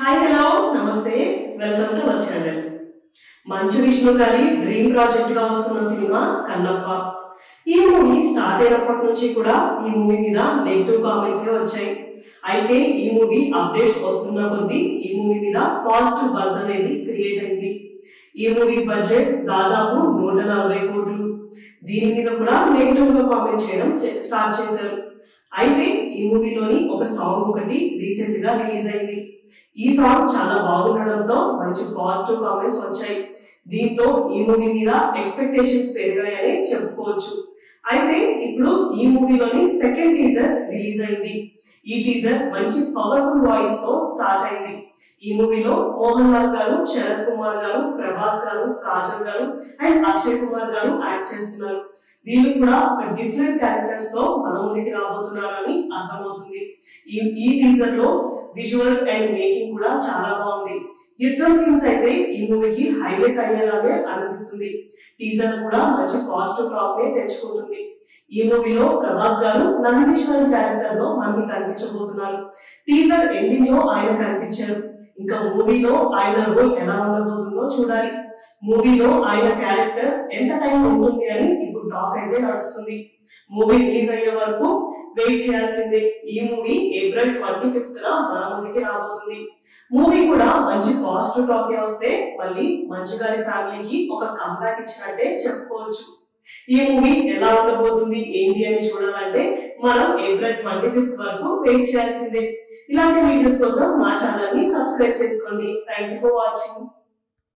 Hi hello నమస్తే welcome to our channel. Manchu Vishnu గారి dream project గా వస్తున్న సినిమా కన్నప్ప. ఈ మూవీ స్టార్ట్ అయినప్పటి నుంచి కూడా ఈ మూవీ మీద నెగిటివ్ కామెంట్స్ వచ్చాయి. అయితే ఈ మూవీ అప్డేట్స్ వస్తున్న కొద్దీ ఈ మూవీ మీద పాజిటివ్ బజ్ అనేది క్రియేట్ అయింది. ఈ మూవీ బడ్జెట్ దాదాపు 140 కోట్లు. దీని మీద కూడా నెగిటివ్ గా కామెంట్ చేయడం స్టార్ట్ చేశారు. అయితే ఈ మూవీలోని ఒక సాంగ్ ఒకటి రీసెంట్ గా రిలీజ్ అయింది. ఈ సాంగ్ చాలా బాగుండడంతో మంచి పాజిటివ్ కామెంట్స్ వచ్చాయి. దీంతో ఈ మూవీ మీద ఎక్స్పెక్టేషన్స్ పెరిగాయని చెప్పుకోవచ్చు. అయితే ఇప్పుడు ఈ మూవీలోని సెకండ్ టీజర్ రిలీజ్ అయింది. ఈ టీజర్ మంచి పవర్ఫుల్ వాయిస్ తో స్టార్ట్ అయింది. ఈ మూవీలో మోహన్ లాల్ గారు, శరత్ కుమార్ గారు, ప్రభాస్ గారు, కాజల్ గారు అండ్ అక్షయ్ కుమార్ గారు యాక్ట్ చేస్తున్నారు. వీళ్ళు కూడా ఒక డిఫరెంట్ క్యారెక్టర్స్ తో మన ముందుకి రాబోతున్నారని అర్థమవుతుంది. ఈ టీజర్ లో విజువల్స్ అండ్ మేకింగ్ కూడా చాలా బాగుంది. యుద్ధం సీన్స్ అయితే ఈ మూవీకి హైలైట్ అయ్యేలాగే అనిపిస్తుంది. టీజర్ కూడా మంచి పాజిటివ్ టాక్ నే తెచ్చుకుంటుంది. ఈ మూవీలో ప్రభాస్ గారు నందీశ్వరి క్యారెక్టర్ లో మనకి కనిపించబోతున్నారు. టీజర్ ఎండింగ్ లో ఆయన కనిపించారు. ఇంకా మూవీలో ఆయన రోల్ ఎలా ఉండబోతుందో చూడాలి. మూవీలో ఆయన క్యారెక్టర్ ఎంత టైం ఉంటుంది అని ఇప్పుడు టాక్ అయితే నడుస్తుంది. మూవీ రిలీజ్ అయ్యే వరకు వెయిట్ చేయాల్సిందే. ఈ మూవీ ఏప్రిల్ 25th మన ముందుకి రాబోతుంది. మూవీ కూడా మంచి పాజిటివ్ టాక్ వస్తే మళ్ళీ మంచు గారి ఫ్యామిలీకి ఒక కంబ్యాక్ ఇచ్చినట్టే చెప్పుకోవచ్చు. ఈ మూవీ ఎలా ఉండబోతుంది ఏంటి అని చూడాలంటే మనం ఏప్రిల్ 25th వరకు వెయిట్ చేయాల్సిందే. ఇలాంటి వీడియోస్ కోసం మా ఛానల్ ని సబ్స్క్రైబ్ చేసుకోండి. Thank you for watching.